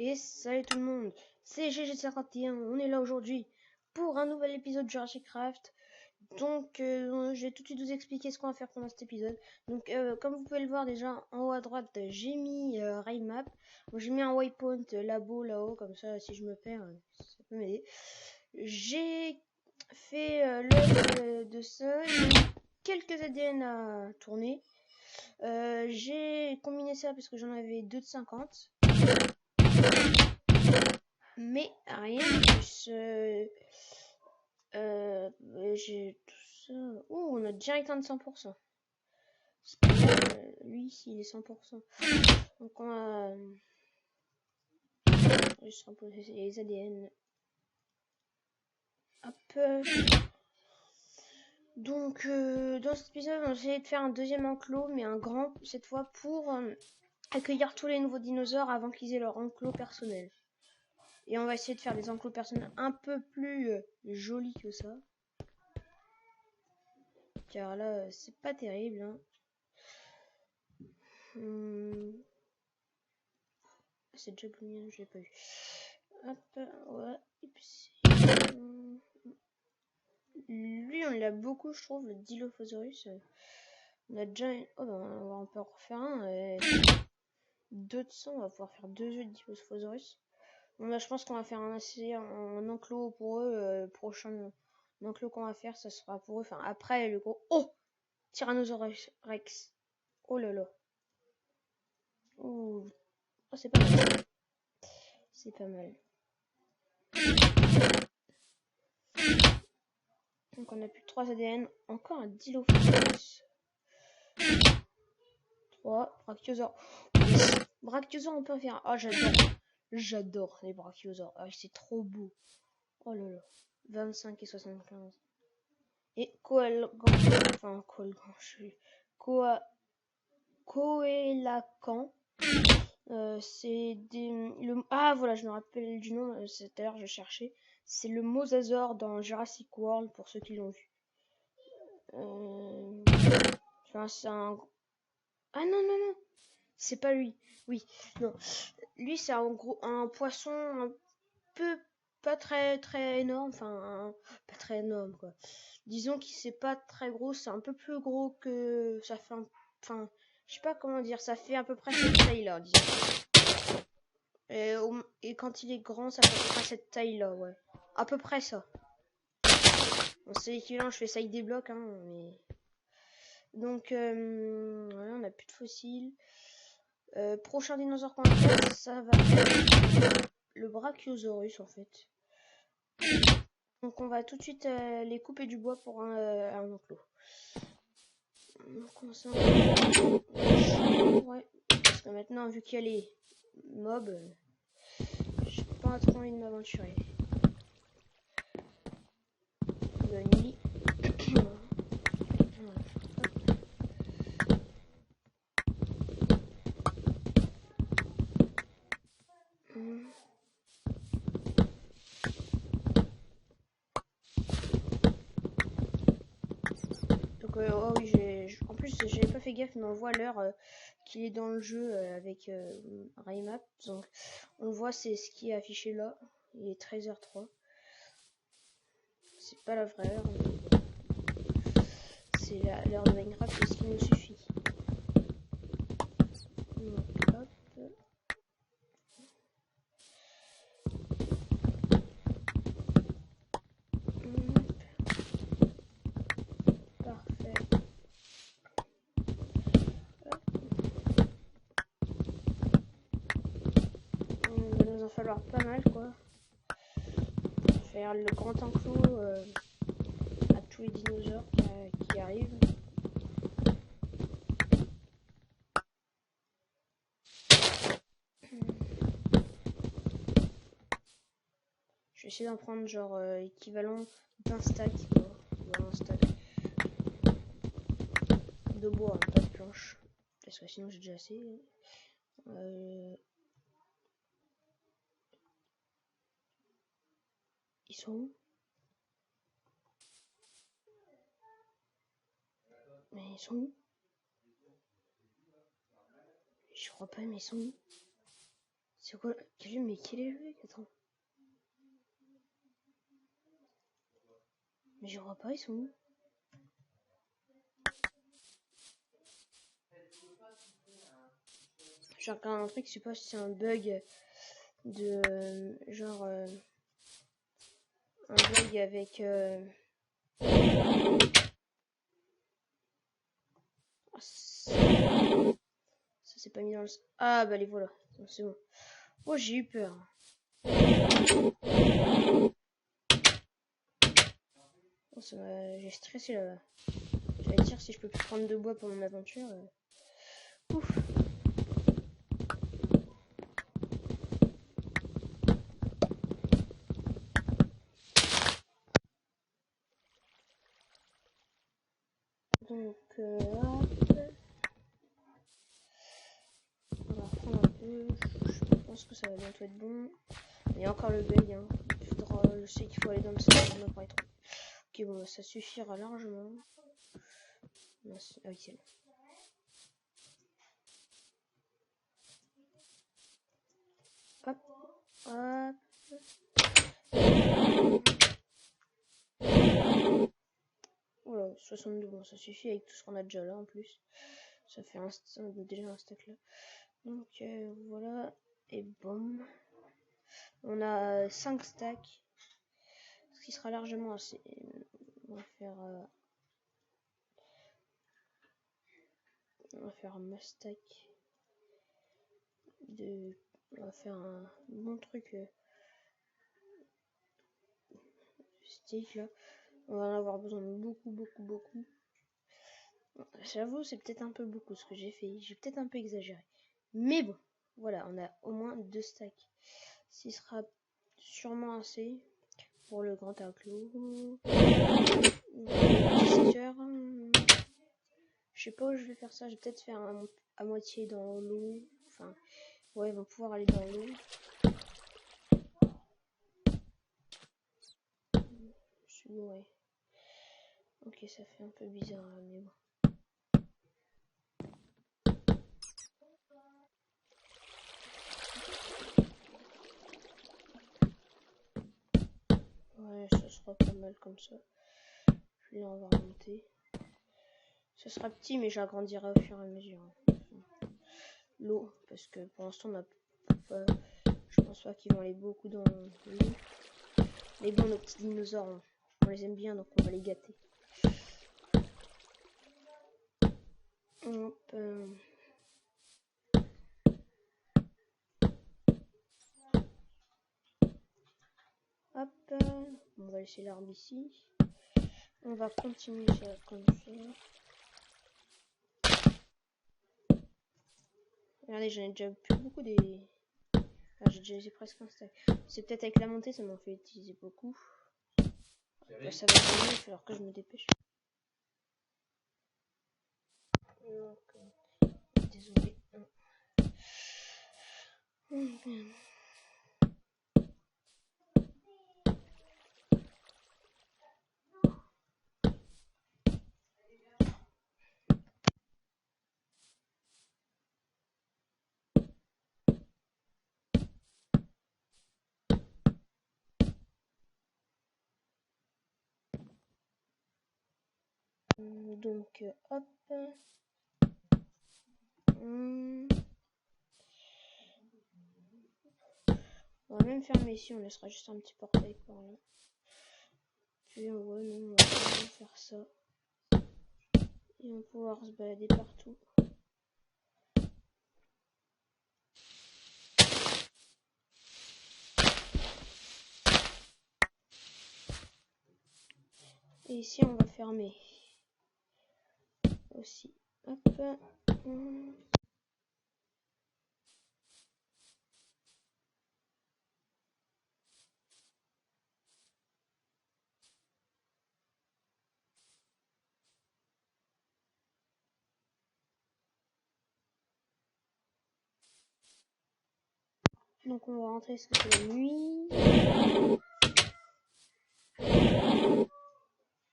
Et salut tout le monde, c'est GG51, on est là aujourd'hui pour un nouvel épisode de Jurassic Craft. Donc je vais tout de suite vous expliquer ce qu'on va faire pendant cet épisode. Donc comme vous pouvez le voir déjà en haut à droite, j'ai mis Rail Map. J'ai mis un waypoint labo là-haut, comme ça si je me perds, ça peut m'aider. J'ai fait l'œuvre de ça, quelques ADN à tourner. J'ai combiné ça parce que j'en avais 2 de 50. Mais rien de plus. J'ai tout ça. Oh, on a direct un de 100%. C'est pas mal. Lui ici, il est 100%. Donc on va juste reposer les ADN. Hop. Donc dans cet épisode, on va essayer de faire un deuxième enclos, mais un grand cette fois pour accueillir tous les nouveaux dinosaures avant qu'ils aient leur enclos personnel. Et on va essayer de faire des enclos personnels un peu plus jolis que ça. Car là, c'est pas terrible. Hein. C'est déjà combien? Je l'ai pas vu. Hop, ouais. Et puis, lui, on l'a beaucoup, je trouve, le Dilophosaurus. On a déjà. Oh, ben, on peut en refaire un. 200, on va pouvoir faire 2 jeux de Dilophosaurus. Bon, là, je pense qu'on va faire un enclos pour eux. Prochain enclos qu'on va faire, ça sera pour eux. Enfin, après le gros. Oh! Tyrannosaurus Rex. Oh là là. Oh, c'est pas mal. C'est pas mal. Donc on a plus 3 ADN. Encore un Dilophosaurus. 3. Brachiosaure. Brachiosaure, on peut en faire. Oh, j'adore. J'adore les brachiosaures. Ah, c'est trop beau. Oh là là. 25 et 75. Et Coelacan. Enfin, Coelacan. Coelacan. C'est des. Ah, voilà, je me rappelle du nom. Tout à l'heure, je cherchais. C'est le mosasaure dans Jurassic World pour ceux qui l'ont vu. Enfin, c'est un. Ah non, non, non. C'est pas lui. Oui, non. Lui, c'est en gros un poisson un peu pas très très énorme. Enfin, pas très énorme quoi. Disons qu'il c'est pas très gros. C'est un peu plus gros que. Ça fait Enfin, je sais pas comment dire. Ça fait à peu près cette taille-là, disons. Et quand il est grand, ça fait à peu près cette taille-là, ouais. À peu près ça. Bon, c'est équivalent, je fais ça avec des blocs, hein, mais. Donc, voilà, on a plus de fossiles. Prochain dinosaure qu'on va faire, ça va être le Brachiosaurus en fait. Donc on va tout de suite les couper du bois pour un enclos. Donc on s'en ouais. Parce que maintenant vu qu'il y a les mobs, j'ai pas trop envie de m'aventurer. Bonne nuit. Donc oh oui, en plus j'avais pas fait gaffe, mais on voit l'heure qu'il est dans le jeu avec Raymap. Donc on le voit, c'est ce qui est affiché là. Il est 13h03. C'est pas la vraie heure, mais c'est l'heure de Minecraft, c'est ce qui nous suffit. Donc, hop. Parfait. Hop. Il va nous en falloir pas mal quoi. Pour faire le grand enclos à tous les dinosaures qui arrivent. Je vais essayer d'en prendre genre équivalent d'un stack, quoi. Un stack de bois, hein, pas de planches. Parce que sinon j'ai déjà assez. Ils sont où? Mais ils sont où? Je crois pas, mais ils sont où? C'est quoi? Mais quel est le mec? Attends. Mais je vois pas, ils sont où? J'ai regardé un truc, je sais pas si c'est un bug de genre un bug avec ça s'est pas mis dans le... Ah bah les voilà, c'est bon. Oh j'ai eu peur. Oh, j'ai stressé là. J'allais dire si je peux plus prendre de bois pour mon aventure. Ouf. Donc hop. On va reprendre un peu. Je pense que ça va bientôt être bon. Il y a encore le bug. Hein. Je sais qu'il faut aller dans le salon. Ok bon ça suffira largement. Ah oui c'est bon. Hop. Hop. Voilà, 62, bon ça suffit avec tout ce qu'on a déjà là en plus. Ça fait déjà un stack là. Donc voilà, et boum. On a 5 stacks, ce qui sera largement assez. On va faire un mass stack. On va faire un bon truc stick là. On va en avoir besoin de beaucoup. J'avoue, c'est peut-être un peu beaucoup ce que j'ai fait. J'ai peut-être un peu exagéré. Mais bon, voilà, on a au moins 2 stacks. Ce sera sûrement assez pour le grand enclos. 17 heures. Je sais pas où je vais faire ça. Je vais peut-être faire à moitié dans l'eau. Enfin, ouais, ils vont pouvoir aller dans l'eau. Je suis bourré. Ok, ça fait un peu bizarre, mais bon. Ouais, ça sera pas mal comme ça. Puis là, on va remonter. Ce sera petit, mais j'agrandirai au fur et à mesure. L'eau, parce que pour l'instant, on a pas... Je pense pas qu'ils vont aller beaucoup dans l'eau. Mais bon, nos petits dinosaures, on les aime bien, donc on va les gâter. Hop. Hop. On va laisser l'arbre ici. On va continuer ça comme ça. Regardez, j'en ai déjà plus beaucoup des... Ah, j'ai déjà presque un stack. C'est peut-être avec la montée, ça m'en fait utiliser beaucoup. Bah, ça va être mieux, il va falloir que je me dépêche. Donc, désolé. Donc, hop. On va même fermer ici, on laissera juste un petit portail par là. Puis on va faire ça. Et on va pouvoir se balader partout. Et ici on va fermer. Aussi. Hop. Donc on va rentrer parce que c'est la nuit.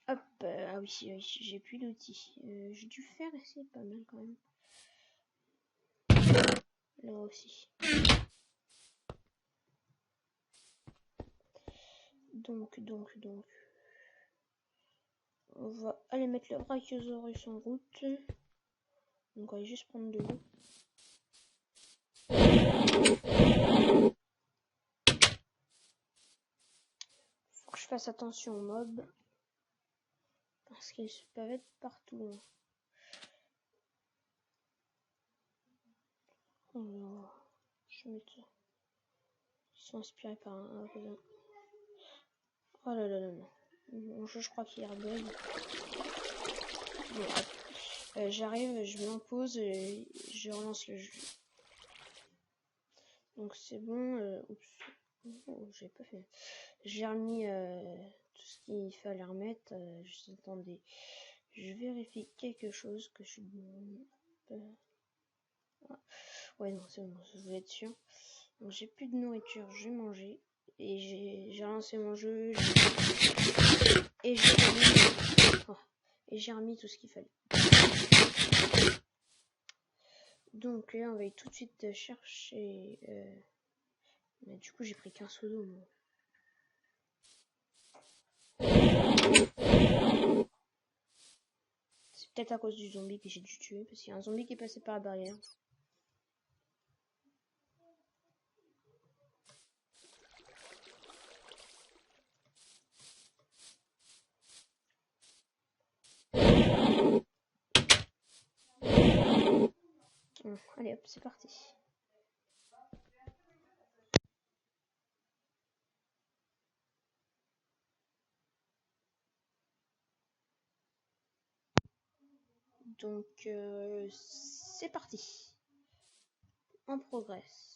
Hop, ah oui, j'ai plus d'outils. J'ai dû faire et c'est pas mal quand même. Là aussi. Donc. On va aller mettre le Brachiosaurus en route. Donc on va juste prendre de l'eau. Faut que je fasse attention aux mobs. Parce qu'ils peuvent être partout. Alors, je vais mettre ça. Ils sont inspirés par un. Oh là là là là. Mon jeu, je crois qu'il rebelle. Bon, j'arrive, je mets en pause et je relance le jeu. Donc c'est bon. Oups. Oh, j'ai pas fait. J'ai remis tout ce qu'il fallait remettre. Attendez. Je vérifie quelque chose que je suis. Ouais, non, c'est bon, je voulais être sûr. Donc j'ai plus de nourriture, je vais manger. Et j'ai relancé mon jeu. Et j'ai remis tout ce qu'il fallait. Donc là, on va tout de suite chercher. Mais du coup, j'ai pris qu'un seau d'eau. C'est peut-être à cause du zombie que j'ai dû tuer. Parce qu'il y a un zombie qui est passé par la barrière. Bon, allez hop, c'est parti. Donc, c'est parti. On progresse.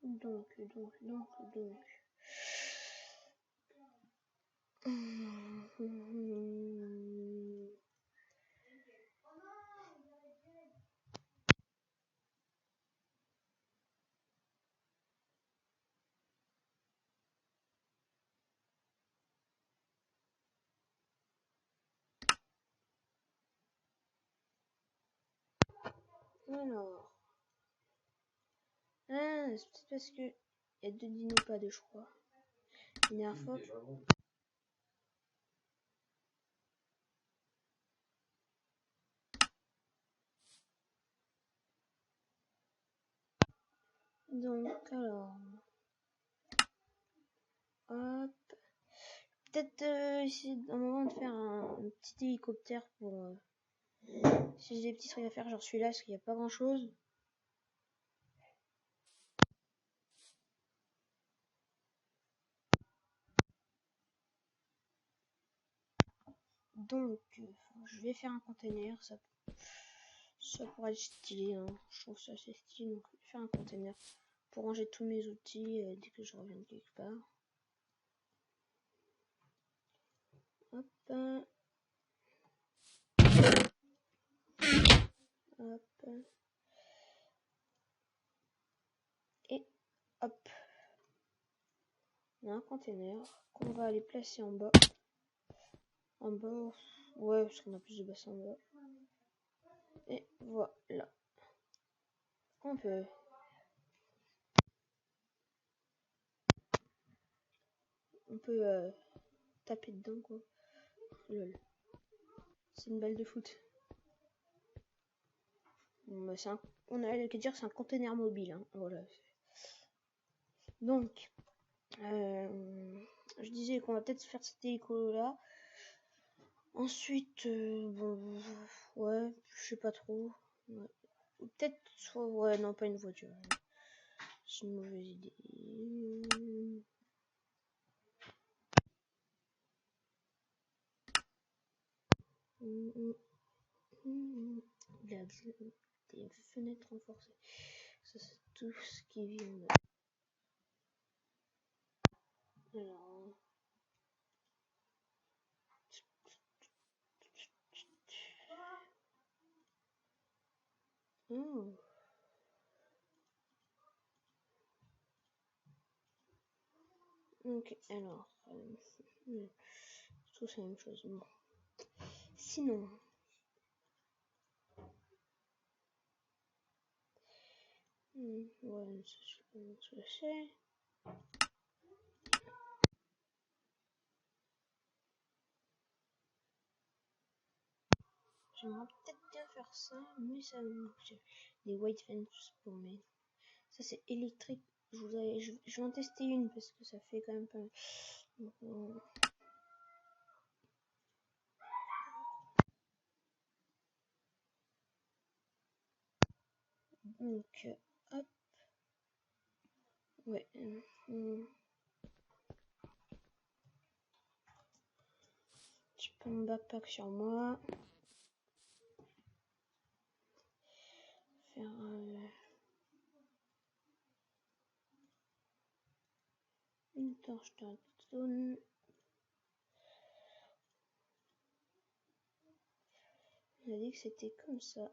Donc. Alors. Ah, c'est peut-être parce que il y a 2 dinopades, je crois. Une dernière fois. Donc, alors. Hop. Peut-être essayer un moment de faire un petit hélicoptère pour. Si j'ai des petits trucs à faire, genre celui-là, parce qu'il n'y a pas grand chose. Donc, je vais faire un container. Ça pourrait être stylé. Hein. Je trouve ça assez stylé. Donc, je vais faire un container pour ranger tous mes outils dès que je reviens de quelque part. Hop. Hop. Et hop. On a un container qu'on va aller placer en bas. En bas, ouais, parce qu'on a plus de bassins en bas. Et voilà. On peut taper dedans, quoi. Lol. C'est une balle de foot. Bon, bah, on a qu'à dire que c'est un container mobile. Hein. Voilà. Donc, je disais qu'on va peut-être faire cette hélico là. Ensuite, bon, ouais, je sais pas trop. Ouais. Peut-être, soit, ouais, non, pas une voiture. C'est une mauvaise idée. Des fenêtres renforcées. Ça, c'est tout ce qui vient. Alors. Oh. Donc, alors, tout c'est la même chose. Bon. Sinon, ouais, ça c'est. J'aimerais peut-être bien faire ça, mais ça me... Des white fence pour mes... Ça c'est électrique. Je vais en tester une parce que ça fait quand même pas... Donc, hop. Ouais. Je peux mon backpack sur moi. Faire... une torche de redstone. On a dit que c'était comme ça,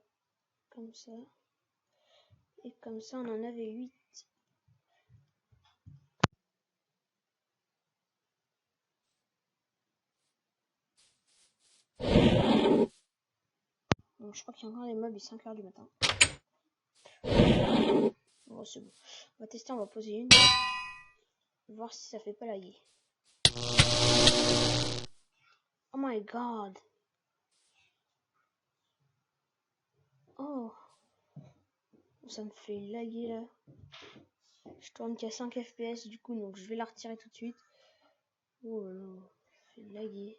et comme ça on en avait 8. Bon, je crois qu'il y a encore des mobs, il est 5h du matin. Bon, c'est bon. On va tester, on va poser une. Voir si ça fait pas laguer. Oh my god. Oh. Ça me fait laguer là. Je tourne qu'à 5 FPS du coup, donc je vais la retirer tout de suite. Oh là là. Ça fait laguer.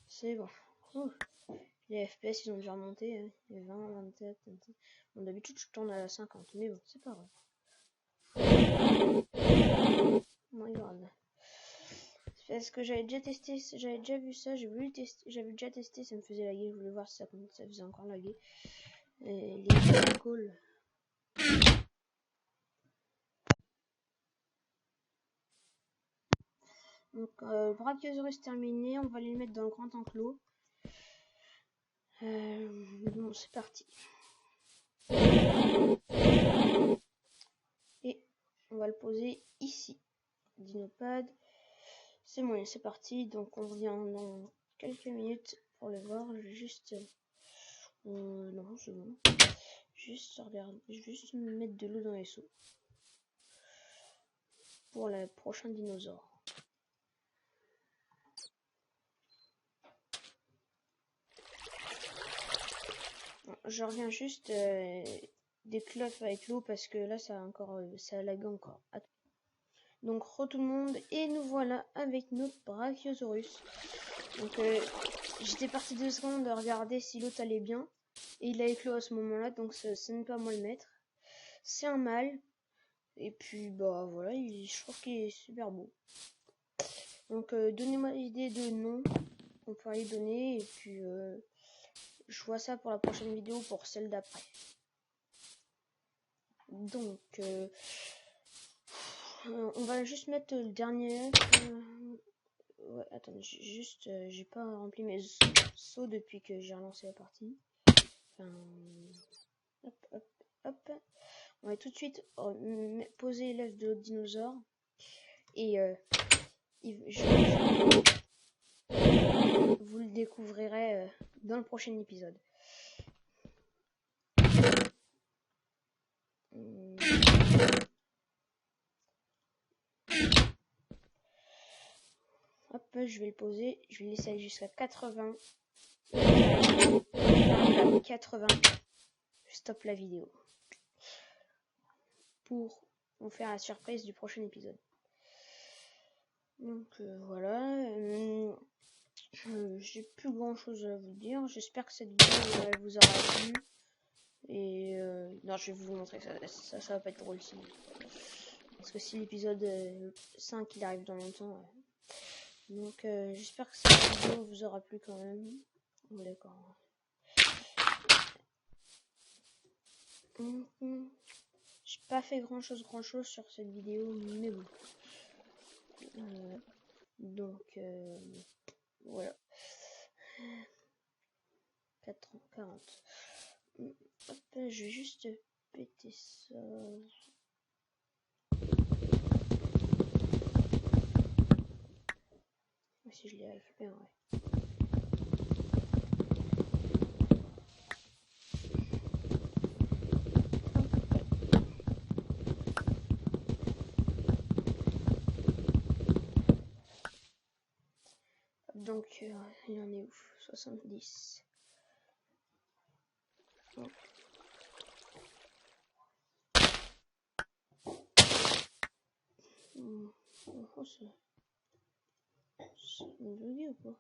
C'est bon. Oh. Les FPS ils ont déjà remonté. Hein. Les 20, 27, 27. Bon, d'habitude je tourne à 50, mais bon, c'est pas grave. Oh my god. Parce que j'avais déjà testé, j'avais déjà vu ça, j'avais déjà testé, ça me faisait laguer, je voulais voir si ça faisait encore laguer. Et les calls. Donc, Brachiosaurus terminé, on va les mettre dans le grand enclos. Bon, c'est parti. Et on va le poser ici. Dinopad. C'est bon, c'est parti. Donc, on revient dans quelques minutes pour le voir. Je vais juste... non, c'est bon. Juste regarde, juste me mettre de l'eau dans les seaux. Pour le prochain dinosaure. Je reviens juste des cloches avec l'eau parce que là ça a encore ça lag encore. Donc tout le monde et nous voilà avec notre Brachiosaurus. Donc j'étais parti 2 secondes de regarder si l'autre allait bien et il a éclos à ce moment-là, donc ce n'est pas moi le maître. C'est un mâle et puis bah voilà, je trouve qu'il est super beau. Donc donnez-moi l'idée de nom qu'on pourrait lui donner et puis je vois ça pour la prochaine vidéo, pour celle d'après. Donc, on va juste mettre le dernier. Ouais, attendez, juste, j'ai pas rempli mes sauts depuis que j'ai relancé la partie. Enfin, hop, hop, hop. On va tout de suite poser l'œuf de l'autre dinosaure. Et vous le découvrirez dans le prochain épisode. Hop, je vais le poser. Je vais le laisser jusqu'à 80. 80. Je stoppe la vidéo. Pour vous faire la surprise du prochain épisode. Donc voilà. J'ai plus grand chose à vous dire. J'espère que cette vidéo vous aura plu. Et non, je vais vous montrer ça va pas être drôle sinon. Parce que si l'épisode 5 il arrive dans longtemps. Donc j'espère que cette vidéo vous aura plu quand même. Bon, d'accord. J'ai pas fait grand chose sur cette vidéo, mais bon. Donc voilà. 4h40. Hop, je vais juste péter ça. si je les récupère, ouais. Donc, il en est où? 70. Donc. Oh, c'est bugué ou pas?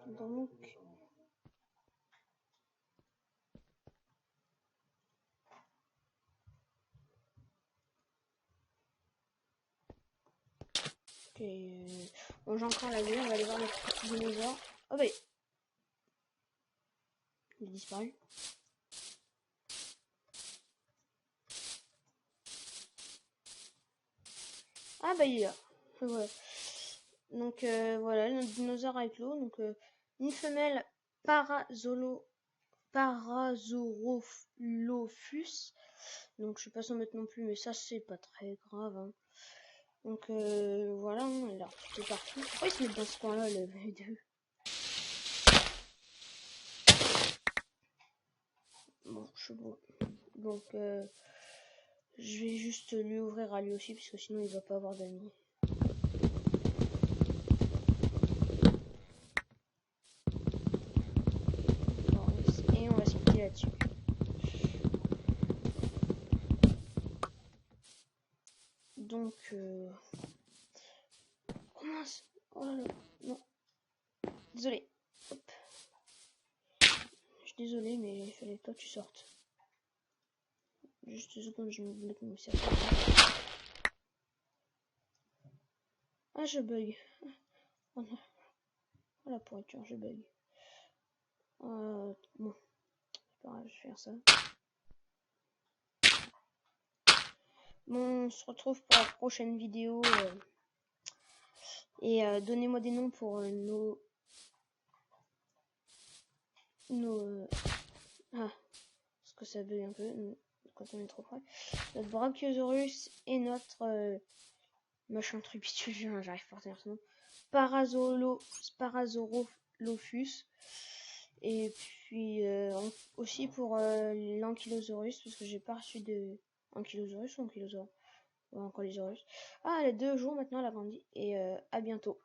Donc, ok, bon, j'ai encore la vue, on va aller voir notre petit dinosaure. Oh bah, il a disparu. Ah bah il est là. Voilà. Donc voilà, notre dinosaure avec l'eau. Donc une femelle Parasaurolophus. Donc je sais pas s'en mettre non plus, mais ça c'est pas très grave. Hein. Donc voilà, elle a tout partout. Pourquoi ils se mettent dans ce coin-là, les deux? Bon, je sais pas. Donc je vais juste lui ouvrir à lui aussi, parce que sinon il va pas avoir d'amis. Et on va se quitter là-dessus. Donc oh mince. Oh là là. Non. Désolé. Hop. Je suis désolé, mais il fallait que toi tu sortes. Juste 2 secondes, je me bloque mon cerveau. Ah, je bug. Oh non. Oh la pourriture, je bug. Bon, c'est pas grave, je vais faire ça. Bon, on se retrouve pour la prochaine vidéo. Et donnez-moi des noms pour nos... Ah, parce que ça bug un peu quand on est trop près. Notre Brachiosaurus et notre... machin tribitule, j'arrive pas à retenir son nom. Parasaurolophus. Et puis aussi pour l'Ankylosaurus, parce que j'ai pas reçu de Ankylosaurus ou Ankylosaurus. Ouais, Ankylosaurus. Ah, elle a 2 jours maintenant, elle a grandi. Et à bientôt.